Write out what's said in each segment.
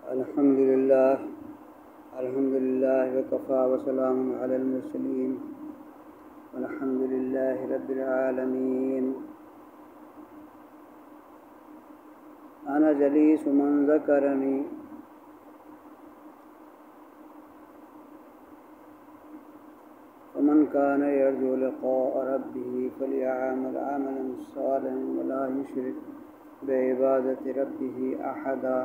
الحمدللہ وکفا وسلام علی المرسلین والحمدللہ رب العالمین۔ انا جلیس من ذکرنی ومن کان یرجو لقاء ربہ فلیعمل عملا صالحا ولا یشرک بعبادۃ ربہ احدا۔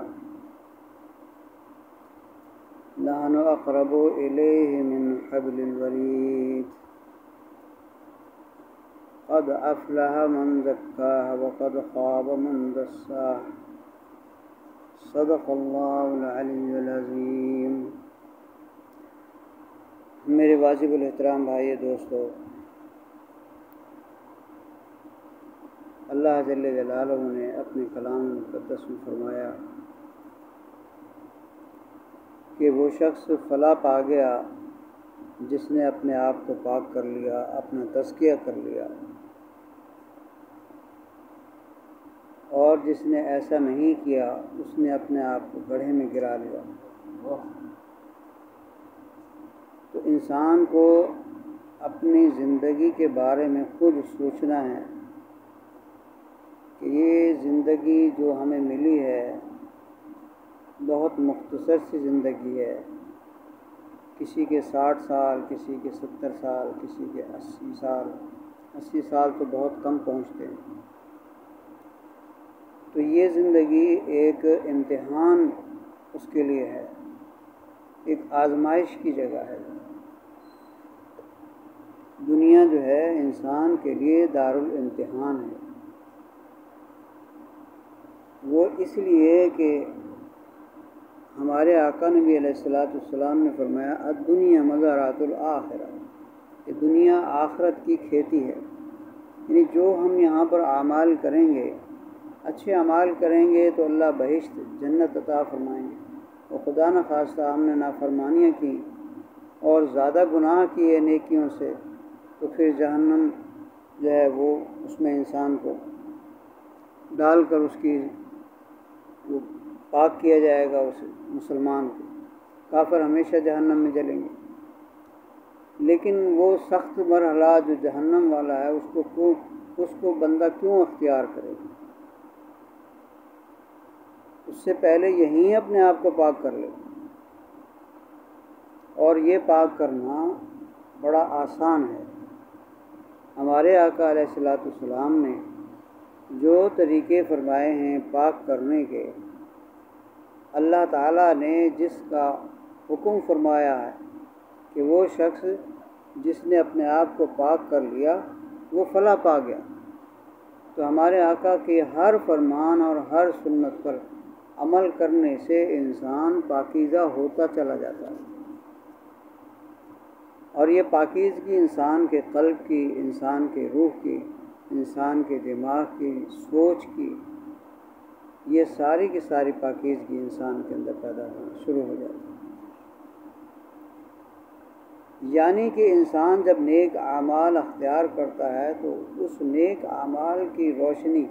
نحن اقرب الیہ من حبل الورید۔ قد افلح من زکاها وقد خاب من دساها۔ صدق اللہ العلی العظیم۔ میرے واجب الاحترام بھائی دوستو، اللہ جل جلالہ نے اپنے کلام مقدس میں فرمایا کہ وہ شخص فلاح پا گیا جس نے اپنے آپ کو پاک کر لیا، اپنا تزکیہ کر لیا، اور جس نے ایسا نہیں کیا اس نے اپنے آپ کو گڑھے میں گرا لیا۔ تو انسان کو اپنی زندگی کے بارے میں خود سوچنا ہے کہ یہ زندگی جو ہمیں ملی ہے بہت مختصر سی زندگی ہے۔ کسی کے 60 سال، کسی کے 70 سال، کسی کے 80 سال۔ 80 سال تو بہت کم پہنچتے ہیں۔ تو یہ زندگی ایک امتحان اس کے لیے ہے، ایک آزمائش کی جگہ ہے۔ دنیا جو ہے انسان کے لیے دارالامتحان ہے۔ وہ اس لیے کہ ہمارے آقا نبی علیہ السلام نے فرمایا الدنیا مزارات الآخرہ، کہ دنیا آخرت کی کھیتی ہے۔ یعنی جو ہم یہاں پر اعمال کریں گے، اچھے اعمال کریں گے تو اللہ بہشت جنت عطا فرمائیں گے، اور خدا نخواستہ ہم نے نافرمانیاں کی اور زیادہ گناہ کیے نیکیوں سے تو پھر جہنم جو ہے وہ اس میں انسان کو ڈال کر اس کی وہ پاک کیا جائے گا۔ اس مسلمان کو، کافر ہمیشہ جہنم میں جلیں گے۔ لیکن وہ سخت مرحلہ جو جہنم والا ہے اس کو بندہ کیوں اختیار کرے گا؟ اس سے پہلے یہیں اپنے آپ کو پاک کر لے، اور یہ پاک کرنا بڑا آسان ہے۔ ہمارے آقا علیہ السلام نے جو طریقے فرمائے ہیں پاک کرنے کے، اللہ تعالیٰ نے جس کا حکم فرمایا ہے کہ وہ شخص جس نے اپنے آپ کو پاک کر لیا وہ فلاح پا گیا، تو ہمارے آقا کے ہر فرمان اور ہر سنت پر عمل کرنے سے انسان پاکیزہ ہوتا چلا جاتا ہے۔ اور یہ پاکیزگی انسان کے قلب کی، انسان کے روح کی، انسان کے دماغ کی، سوچ کی، یہ ساری کی ساری پاکیزگی انسان کے اندر پیدا ہونا شروع ہو جاتی ہے۔ یعنی کہ انسان جب نیک اعمال اختیار کرتا ہے تو اس نیک اعمال کی روشنی،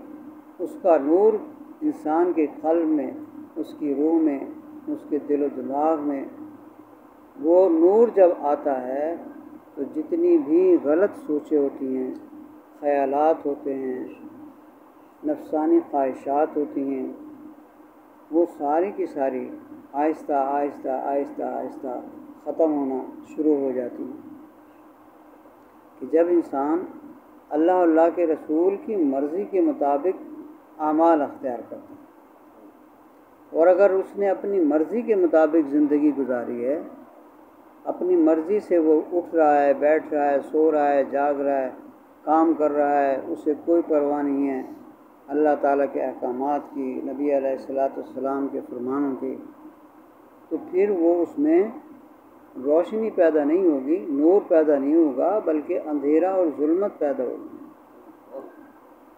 اس کا نور انسان کے قلب میں، اس کی روح میں، اس کے دل و دماغ میں، وہ نور جب آتا ہے تو جتنی بھی غلط سوچیں ہوتی ہیں، خیالات ہوتے ہیں، نفسانی خواہشات ہوتی ہیں، وہ ساری کی ساری آہستہ آہستہ آہستہ آہستہ ختم ہونا شروع ہو جاتی ہیں۔ کہ جب انسان اللہ کے رسول کی مرضی کے مطابق اعمال اختیار کرتا ہے، اور اگر اس نے اپنی مرضی کے مطابق زندگی گزاری ہے، اپنی مرضی سے وہ اٹھ رہا ہے، بیٹھ رہا ہے، سو رہا ہے، جاگ رہا ہے، کام کر رہا ہے، اسے کوئی پرواہ نہیں ہے اللہ تعالیٰ کے احکامات کی، نبی علیہ السلام کے فرمانوں کی، تو پھر وہ اس میں روشنی پیدا نہیں ہوگی، نور پیدا نہیں ہوگا، بلکہ اندھیرا اور ظلمت پیدا ہوگی۔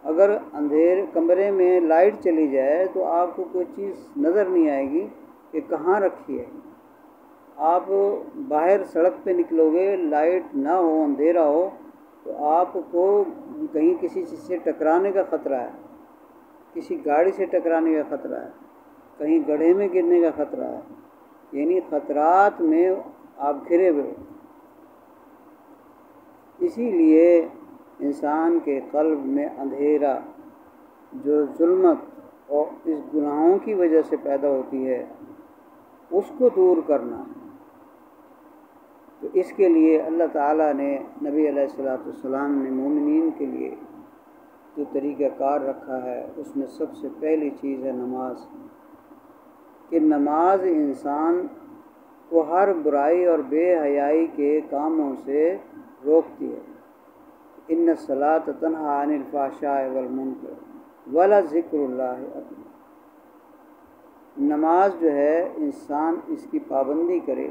اگر کمرے میں لائٹ چلی جائے تو آپ کو کوئی چیز نظر نہیں آئے گی کہ کہاں رکھی ہے۔ آپ باہر سڑک پہ نکلو گے، لائٹ نہ ہو، اندھیرا ہو، تو آپ کو کہیں کسی چیز سے ٹکرانے کا خطرہ ہے، کسی گاڑی سے ٹکرانے کا خطرہ ہے، کہیں گڑھے میں گرنے کا خطرہ ہے، یعنی خطرات میں آپ گھرے ہوئے۔ اسی لیے انسان کے قلب میں اندھیرا جو ظلمت اور اس گناہوں کی وجہ سے پیدا ہوتی ہے اس کو دور کرنا ہے۔ تو اس کے لیے اللہ تعالیٰ نے نبی علیہ السلام نے مومنین کے لیے جو طریقہ کار رکھا ہے اس میں سب سے پہلی چیز ہے نماز، کہ نماز انسان کو ہر برائی اور بے حیائی کے کاموں سے روکتی ہے۔ ان الصلاۃ تنہی عن الفحشاء والمنکر ولذکر اللہ اکبر۔ نماز جو ہے انسان اس کی پابندی کرے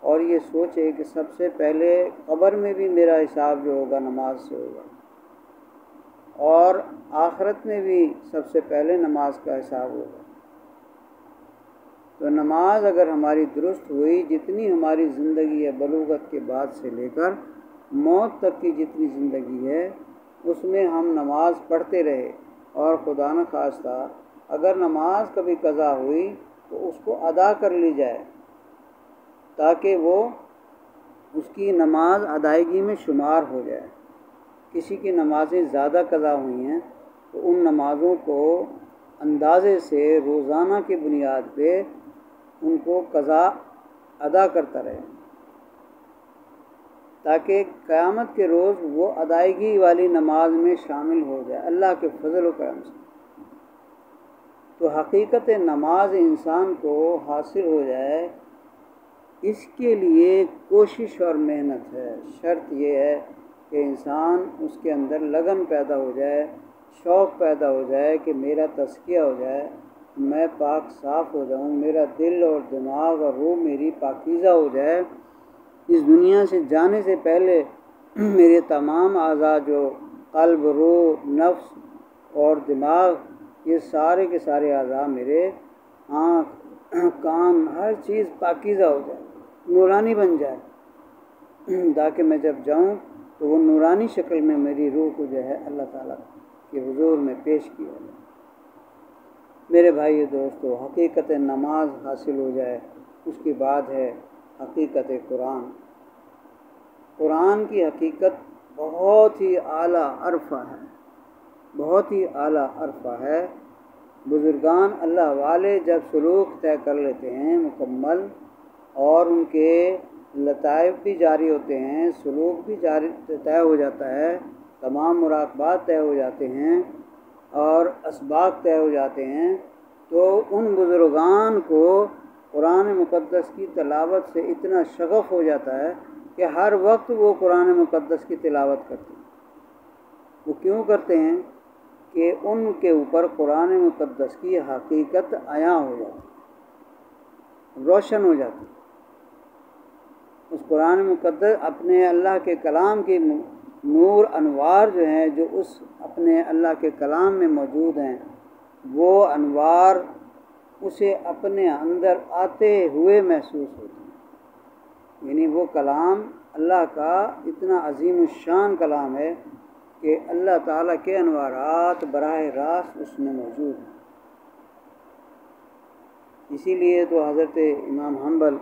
اور یہ سوچے کہ سب سے پہلے قبر میں بھی میرا حساب جو ہوگا نماز سے ہوگا، اور آخرت میں بھی سب سے پہلے نماز کا حساب ہوگا۔ تو نماز اگر ہماری درست ہوئی، جتنی ہماری زندگی ہے بلوغت کے بعد سے لے کر موت تک کی جتنی زندگی ہے اس میں ہم نماز پڑھتے رہے، اور خدا نخواستہ اگر نماز کبھی قضا ہوئی تو اس کو ادا کر لی جائے تاکہ وہ اس کی نماز ادائیگی میں شمار ہو جائے۔ کسی کی نمازیں زیادہ قضا ہوئی ہیں تو ان نمازوں کو اندازے سے روزانہ کی بنیاد پہ ان کو قضا ادا کرتا رہے، تاکہ قیامت کے روز وہ ادائیگی والی نماز میں شامل ہو جائے اللہ کے فضل و کرم سے۔ تو حقیقت نماز انسان کو حاصل ہو جائے اس کے لیے کوشش اور محنت ہے۔ شرط یہ ہے کہ انسان اس کے اندر لگن پیدا ہو جائے، شوق پیدا ہو جائے کہ میرا تزکیہ ہو جائے، میں پاک صاف ہو جاؤں، میرا دل اور دماغ اور روح میری پاکیزہ ہو جائے، اس دنیا سے جانے سے پہلے میرے تمام اعضاء جو قلب، روح، نفس اور دماغ، یہ سارے کے سارے اعضاء میرے، آنکھ، کان، ہر چیز پاکیزہ ہو جائے، نورانی بن جائے، تاکہ میں جب جاؤں تو وہ نورانی شکل میں میری روح کو جو ہے اللہ تعالیٰ کے حضور میں پیش کیا جائے۔ میرے بھائی دوستو، حقیقت نماز حاصل ہو جائے اس کے بعد ہے حقیقت قرآن۔ قرآن کی حقیقت بہت ہی اعلیٰ عرفہ ہے، بہت ہی اعلیٰ عرفہ ہے۔ بزرگان اللہ والے جب سلوک طے کر لیتے ہیں مکمل، اور ان کے لطائف بھی جاری ہوتے ہیں، سلوک بھی جاری طے ہو جاتا ہے، تمام مراقبات طے ہو جاتے ہیں اور اسباق طے ہو جاتے ہیں، تو ان بزرگان کو قرآن مقدس کی تلاوت سے اتنا شغف ہو جاتا ہے کہ ہر وقت وہ قرآن مقدس کی تلاوت کرتے ہیں۔ وہ کیوں کرتے ہیں؟ کہ ان کے اوپر قرآن مقدس کی حقیقت عیاں ہو جاتی، روشن ہو جاتی۔ اس قرآن مقدس اپنے اللہ کے کلام کی نور انوار جو ہیں، جو اس اپنے اللہ کے کلام میں موجود ہیں، وہ انوار اسے اپنے اندر آتے ہوئے محسوس ہوتے ہیں۔ یعنی وہ کلام اللہ کا اتنا عظیم الشان کلام ہے کہ اللہ تعالیٰ کے انوارات براہ راست اس میں موجود ہیں۔ اسی لیے تو حضرت امام حنبل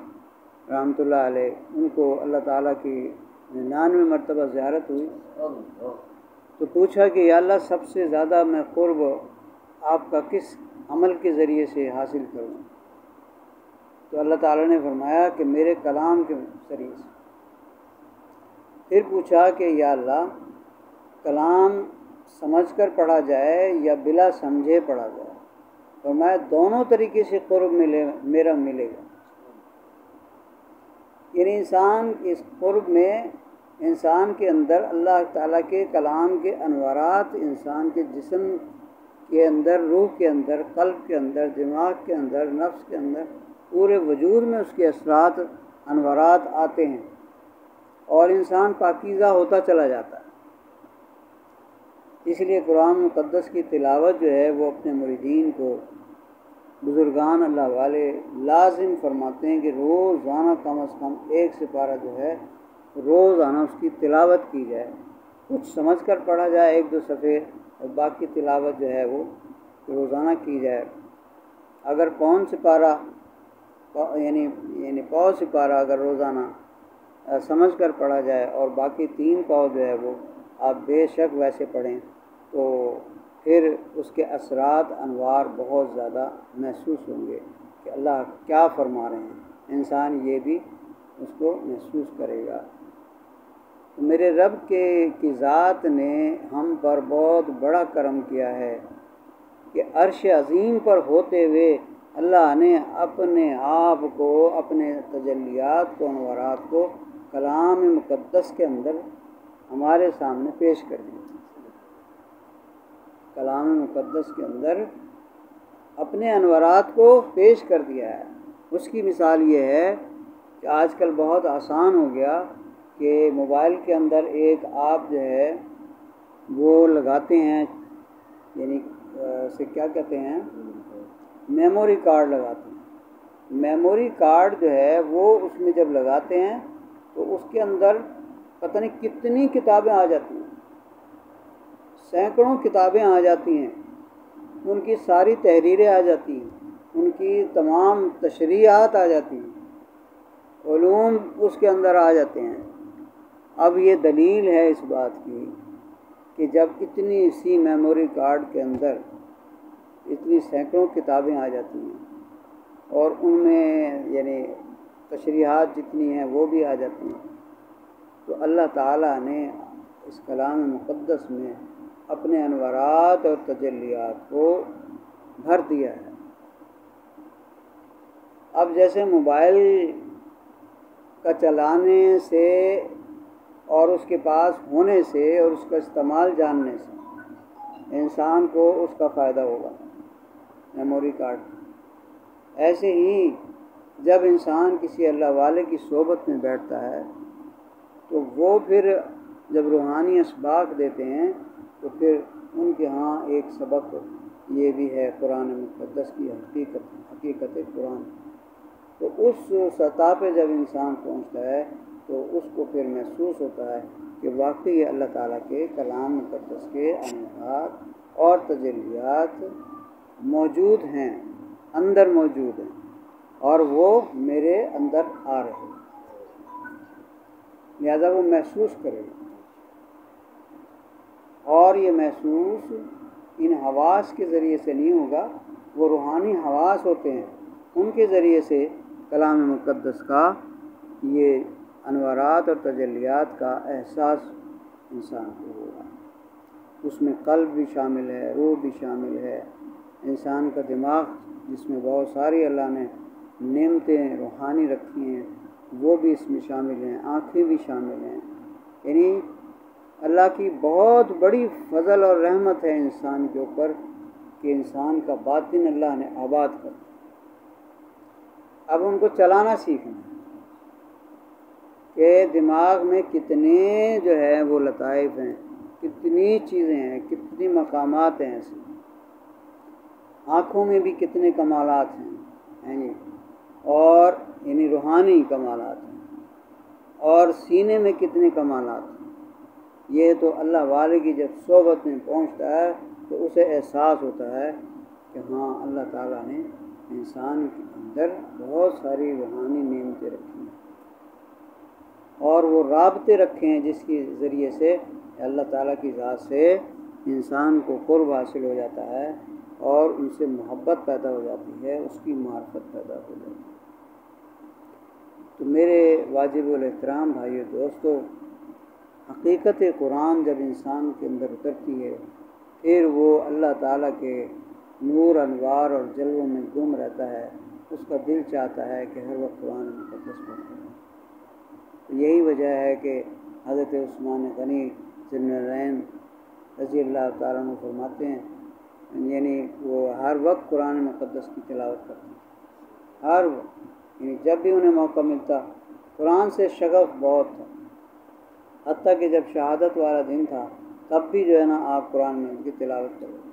رحمۃ اللہ علیہ، ان کو اللہ تعالیٰ کی 99 مرتبہ زیارت ہوئی تو پوچھا کہ یا اللہ سب سے زیادہ میں قرب آپ کا کس عمل کے ذریعے سے حاصل کروں؟ تو اللہ تعالیٰ نے فرمایا کہ میرے کلام کے ذریعے سے۔ پھر پوچھا کہ یا اللہ کلام سمجھ کر پڑھا جائے یا بلا سمجھے پڑھا جائے؟ فرمایا دونوں طریقے سے قرب میرا ملے گا۔ یعنی انسان اس قرب میں انسان کے اندر اللہ تعالیٰ کے کلام کے انوارات انسان کے جسم کے اندر، روح کے اندر، قلب کے اندر، دماغ کے اندر، نفس کے اندر، پورے وجود میں اس کے اثرات، انوارات آتے ہیں اور انسان پاکیزہ ہوتا چلا جاتا ہے۔ اس لیے قرآن مقدس کی تلاوت جو ہے وہ اپنے مریدین کو بزرگان اللہ والے لازم فرماتے ہیں کہ روزانہ کم از کم 1 سپارہ جو ہے روزانہ اس کی تلاوت کی جائے، کچھ سمجھ کر پڑھا جائے 1-2 صفحے، اور باقی تلاوت جو ہے وہ روزانہ کی جائے۔ اگر پون سپارہ یعنی پاؤ سپارہ اگر روزانہ سمجھ کر پڑھا جائے اور باقی 3 پاؤ جو ہے وہ آپ بے شک ویسے پڑھیں تو پھر اس کے اثرات انوار بہت زیادہ محسوس ہوں گے کہ اللہ کیا فرما رہے ہیں، انسان یہ بھی اس کو محسوس کرے گا۔ تو میرے رب کی ذات نے ہم پر بہت بڑا کرم کیا ہے کہ عرش عظیم پر ہوتے ہوئے اللہ نے اپنے آپ کو، اپنے تجلیات کو، انوارات کو کلام مقدس کے اندر ہمارے سامنے پیش کر دیا۔ کلام مقدس کے اندر اپنے انوارات کو پیش کر دیا ہے۔ اس کی مثال یہ ہے کہ آج کل بہت آسان ہو گیا کہ موبائل کے اندر ایک آپ جو ہے وہ لگاتے ہیں، یعنی اسے کیا کہتے ہیں، میموری کارڈ لگاتے ہیں۔ میموری کارڈ جو ہے وہ اس میں جب لگاتے ہیں تو اس کے اندر پتہ نہیں کتنی کتابیں آ جاتی ہیں، سینکڑوں کتابیں آ جاتی ہیں، ان کی ساری تحریریں آ جاتی ہیں، ان کی تمام تشریحات آ جاتی ہیں، علوم اس کے اندر آ جاتے ہیں۔ اب یہ دلیل ہے اس بات کی کہ جب اتنی سی میموری کارڈ کے اندر اتنی سینکڑوں کتابیں آ جاتی ہیں اور ان میں یعنی تشریحات جتنی ہیں وہ بھی آ جاتی ہیں، تو اللہ تعالیٰ نے اس کلام مقدس میں اپنے انوارات اور تجلیات کو بھر دیا ہے۔ اب جیسے موبائل کا چلانے سے اور اس کے پاس ہونے سے اور اس کا استعمال جاننے سے انسان کو اس کا فائدہ ہوگا، میموری کارڈ، ایسے ہی جب انسان کسی اللہ والے کی صحبت میں بیٹھتا ہے تو وہ پھر جب روحانی اسباق دیتے ہیں تو پھر ان کے ہاں ایک سبق یہ بھی ہے قرآن مقدس کی حقیقت قرآن۔ تو اس سطح پہ جب انسان پہنچتا ہے تو اس کو پھر محسوس ہوتا ہے کہ واقعی اللہ تعالیٰ کے کلام مقدس کے انوارات اور تجلیات موجود ہیں، اندر موجود ہیں اور وہ میرے اندر آ رہے ہیں، لہذا وہ محسوس کرے گا۔ اور یہ محسوس ان حواس کے ذریعے سے نہیں ہوگا، وہ روحانی حواس ہوتے ہیں، ان کے ذریعے سے کلام مقدس کا یہ انوارات اور تجلیات کا احساس انسان کو ہوگا۔ اس میں قلب بھی شامل ہے، روح بھی شامل ہے، انسان کا دماغ جس میں بہت ساری اللہ نے نعمتیں روحانی رکھی ہیں وہ بھی اس میں شامل ہیں، آنکھیں بھی شامل ہیں، یعنی اللہ کی بہت بڑی فضل اور رحمت ہے انسان کے اوپر کہ انسان کا باطن اللہ نے آباد کر دیا۔ اب ان کو چلانا سیکھنا کہ دماغ میں کتنے جو ہے وہ لطائف ہیں، کتنی چیزیں ہیں، کتنی مقامات ہیں ایسے، آنکھوں میں بھی کتنے کمالات ہیں جی، اور یعنی روحانی کمالات ہیں، اور سینے میں کتنے کمالات ہیں۔ یہ تو اللہ والے کی جب صحبت میں پہنچتا ہے تو اسے احساس ہوتا ہے کہ ہاں اللہ تعالیٰ نے انسان کے اندر بہت ساری روحانی نعمتیں رکھی ہیں اور وہ رابطے رکھے ہیں جس کے ذریعے سے اللہ تعالیٰ کی ذات سے انسان کو قرب حاصل ہو جاتا ہے اور ان سے محبت پیدا ہو جاتی ہے، اس کی معرفت پیدا ہو جاتی ہے۔ تو میرے واجب الاحترام بھائیو دوستو، حقیقت قرآن جب انسان کے اندر اترتی ہے پھر وہ اللہ تعالیٰ کے نور، انوار اور جلووں میں گم رہتا ہے، اس کا دل چاہتا ہے کہ ہر وقت قرآن مقدس پڑھتا ہے۔ تو یہی وجہ ہے کہ حضرت عثمان غنی ذوالنورین رضی اللہ تعالیٰ عنہ فرماتے ہیں یعنی وہ ہر وقت قرآن مقدس کی تلاوت کرتے ہیں، ہر وقت، یعنی جب بھی انہیں موقع ملتا قرآن سے شغف بہت تھا، حتیٰ کہ جب شہادت والا دن تھا تب بھی جو ہے نا آپ قرآن میں ان کی تلاوت کرتے ہیں۔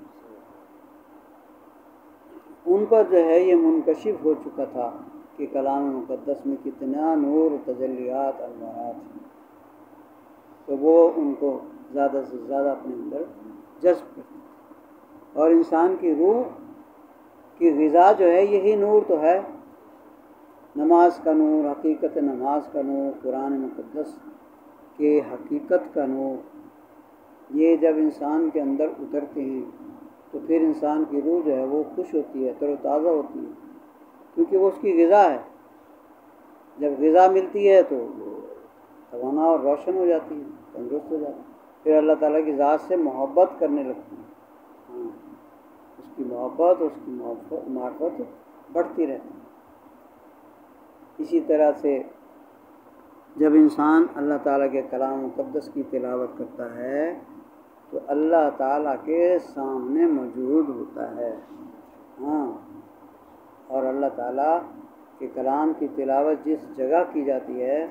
ان پر جو ہے یہ منکشف ہو چکا تھا کہ کلام مقدس میں کتنا نور، تجلیات، انوارات ہیں، تو وہ ان کو زیادہ سے زیادہ اپنے اندر جذب کرتے، اور انسان کی روح کہ غذا جو ہے یہی نور تو ہے، نماز کا نور، حقیقت نماز کا نور، قرآن مقدس کے حقیقت کا نور، یہ جب انسان کے اندر اترتے ہیں تو پھر انسان کی روح جو ہے وہ خوش ہوتی ہے، تر و تازہ ہوتی ہے، کیونکہ وہ اس کی غذا ہے۔ جب غذا ملتی ہے تو وہ توانا اور روشن ہو جاتی ہے، تندرست ہو جاتی ہے، پھر اللہ تعالیٰ کی ذات سے محبت کرنے لگتی ہے، ہاں، اس کی محبت، اس کی معرفت بڑھتی رہتی ہے۔ اسی طرح سے جب انسان اللہ تعالیٰ کے کلام مقدس کی تلاوت کرتا ہے تو اللہ تعالیٰ کے سامنے موجود ہوتا ہے، ہاں، اور اللہ تعالیٰ کے کلام کی تلاوت جس جگہ کی جاتی ہے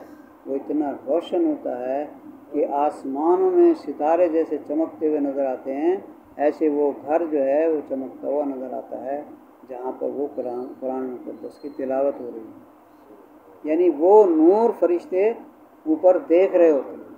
وہ اتنا روشن ہوتا ہے کہ آسمانوں میں ستارے جیسے چمکتے ہوئے نظر آتے ہیں، ایسے وہ گھر جو ہے وہ چمکتا ہوا نظر آتا ہے جہاں پر وہ قرآن مقدس کی تلاوت ہو رہی ہے، یعنی وہ نور فرشتے اوپر دیکھ رہے ہوتے ہیں۔